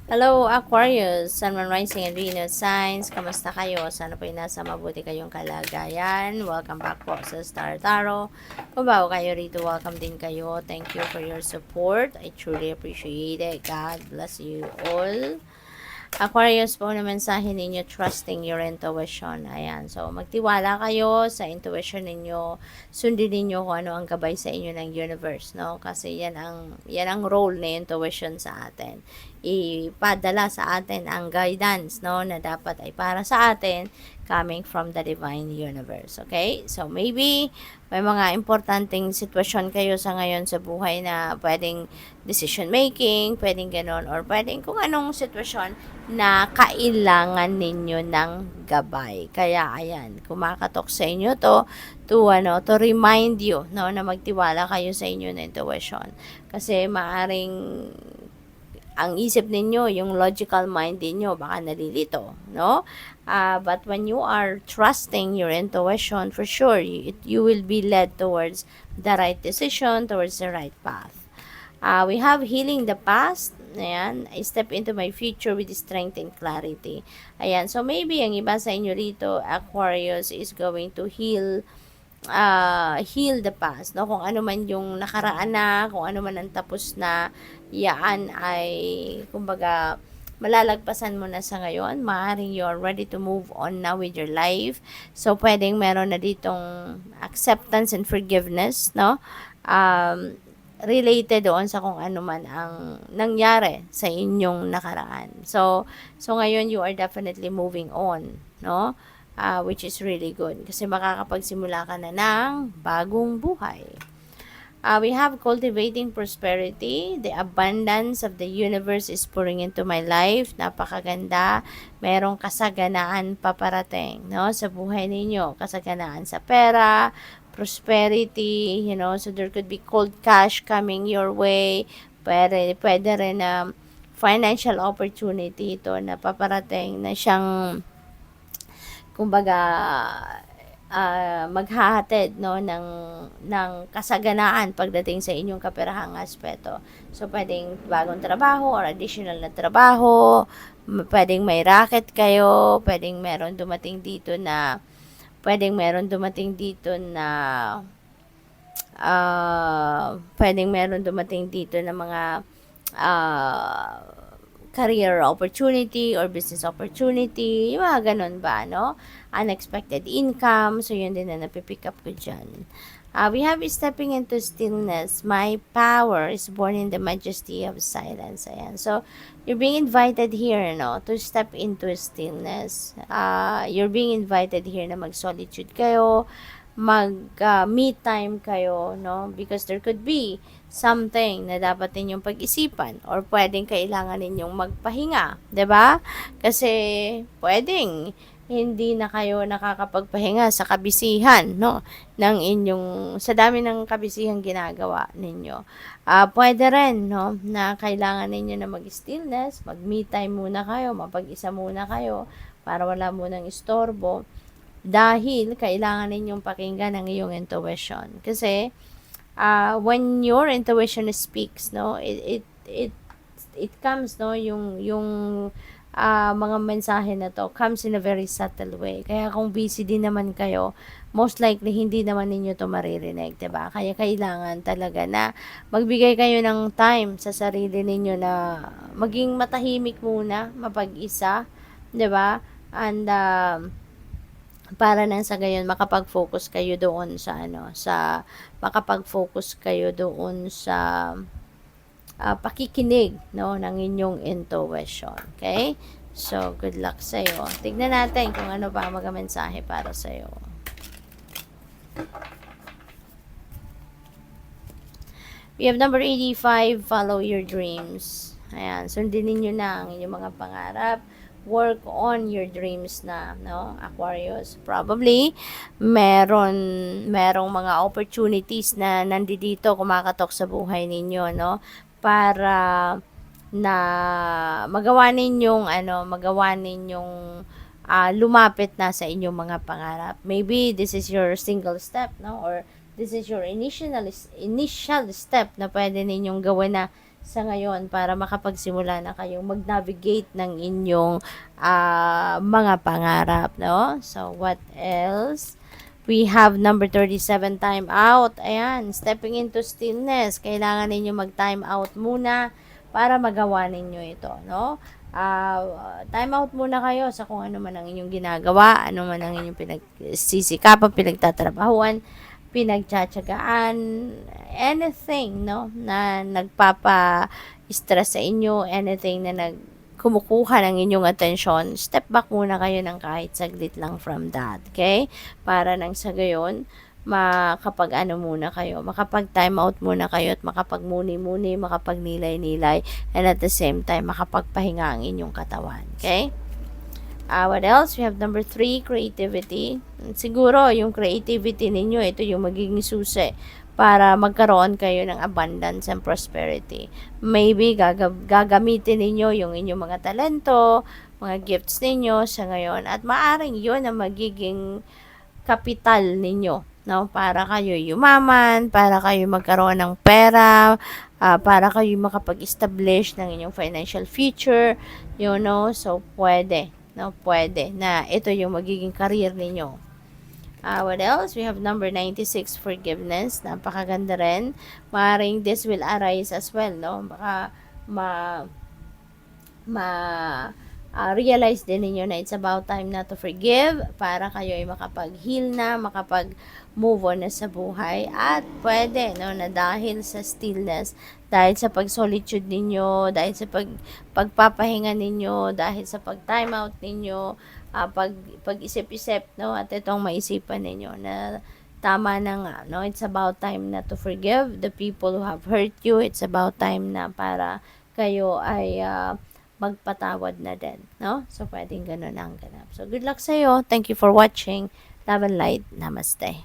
Hello, Aquarius, Sun, Moon, Rising, and Venus signs. Kamusta kayo? Sana po nasa mabuti kayong kalagayan. Welcome back po sa Star Tarot. Kung bago kayo rito, welcome din kayo. Thank you for your support. I truly appreciate it. God bless you all. Aquarius po na mensahe ninyo, trusting your intuition. Ayan. So, magtiwala kayo sa intuition ninyo. Sundin ninyo kung ano ang gabay sa inyo ng universe, no? Kasi yan ang role ni intuition sa atin. Ipadala sa atin ang guidance, no? Na dapat ay para sa atin, coming from the divine universe. Okay? So, maybe may mga importanteng sitwasyon kayo sa ngayon sa buhay na pwedeng decision making, pwedeng ganon, or pwedeng kung anong sitwasyon na kailangan ninyo ng gabay. Kaya ayan, kumakatok sa inyo to remind you, no, na magtiwala kayo sa inyo na intuition. Kasi maaring ang isip ninyo, yung logical mind ninyo, baka nalilito, no? But when you are trusting your intuition, for sure, you will be led towards the right decision, towards the right path. We have healing the past. Ayan, I step into my future with strength and clarity. Ayan, so maybe ang iba sa inyo rito, Aquarius, is going to heal the past, no? Kung ano man yung nakaraan na, kung ano man ang tapos na, yaan ay, kumbaga, malalagpasan mo na sa ngayon. Maaaring you're ready to move on now with your life. So, pwedeng meron na ditong acceptance and forgiveness, no? Related doon sa kung ano man ang nangyari sa inyong nakaraan. So ngayon you are definitely moving on, no? Which is really good kasi makakapagsimula ka na ng bagong buhay. We have cultivating prosperity. The abundance of the universe is pouring into my life. Napakaganda. Merong kasaganaan paparating, no? Sa buhay ninyo. Kasaganaan sa pera, prosperity, so there could be cold cash coming your way. Pwede rin na financial opportunity ito na paparating na siyang, kumbaga, maghahatid, no, ng kasaganaan pagdating sa inyong kaperahang aspeto. So pwedeng bagong trabaho or additional na trabaho, pwedeng may racket kayo, pwedeng meron dumating dito na mga career opportunity or business opportunity, yung mga ganun ba, no? Unexpected income, so yun din na napipick up ko dyan. We have stepping into stillness. My power is born in the majesty of silence. Ayan. So, you're being invited here, no, to step into stillness. You're being invited here na mag-solitude kayo, me time kayo, no? Because there could be something na dapat ninyong pag-isipan or pwedeng kailangan ninyong magpahinga, 'di ba? Kasi pwedeng hindi na kayo nakakapagpahinga sa kabisihan, no? Sa dami ng kabisihan ginagawa ninyo. Pwede rin, no, na kailangan ninyo na mag-stillness, mag-me time muna kayo, mapag-isa muna kayo para wala munang istorbo. Dahil kailangan ninyong pakinggan ang iyong intuition. Kasi when your intuition speaks, no, it comes, no, yung mga mensahe na to comes in a very subtle way. Kaya kung busy din naman kayo, most likely hindi naman ninyo to maririnig, 'di ba? Kaya kailangan talaga na magbigay kayo ng time sa sarili ninyo na maging matahimik muna, mapag-isa, 'di ba? And para nang sa gayon makapag-focus kayo doon sa pakikinig, no, ng inyong intuition. Okay? So, good luck sa iyo. Tignan natin kung ano pa ang mensahe para sa iyo. We have number 85, follow your dreams. Ayan, sundin niyo na ang inyong mga pangarap. Work on your dreams na, no, Aquarius. Probably merong mga opportunities na nandito kumakatok sa buhay ninyo, no, para na magawa ninyong lumapit na sa inyong mga pangarap. Maybe this is your single step, no, or this is your initial step na pwede ninyong gawin na sa ngayon para makapagsimula na kayong mag-navigate ng inyong mga pangarap, no? So, what else? We have number 37, time out. Ayan, stepping into stillness. Kailangan ninyo mag-time out muna para magawa ninyo ito, no? Time out muna kayo sa kung ano man ang inyong ginagawa, ano man ang inyong pinagsisikapan, pinagtatrabahuan, pinagtsatsagaan, anything, no, na nagpapa-stress sa inyo, anything na kumukuha ng inyong atensyon, step back muna kayo ng kahit saglit lang from that, okay? Para nang sa gayon, makapag-ano muna kayo, makapag-time out muna kayo at makapag-muni-muni, makapag-nilay-nilay, and at the same time, makapagpahinga ang inyong katawan, okay? What else? We have number 3, creativity. Siguro, yung creativity ninyo, ito yung magiging susi para magkaroon kayo ng abundance and prosperity. Maybe, gagamitin ninyo yung inyong mga talento, mga gifts ninyo sa ngayon, at maaring yun ang magiging kapital ninyo, no? Para kayo yumaman, para kayo magkaroon ng pera, para kayo makapag-establish ng inyong financial future, you know, so pwede, no? Pwede na ito yung magiging career ninyo. What else? We have number 96, forgiveness. Napakaganda rin. Maring this will arise as well, no? Baka realize din ninyo na it's about time na to forgive para kayo ay makapag-heal na, makapag-move on na sa buhay. At pwede, no, na dahil sa stillness, dahil sa pag-solitude ninyo, dahil sa pagpapahinga ninyo, dahil sa pag-time out ninyo, pag-isip-isip, no, at itong maisipan ninyo na tama na nga, no, it's about time na to forgive the people who have hurt you. It's about time na para kayo ay magpatawad na din, no? So, pwedeng ganun ang ganap. So, good luck sa'yo. Thank you for watching. Love and light. Namaste.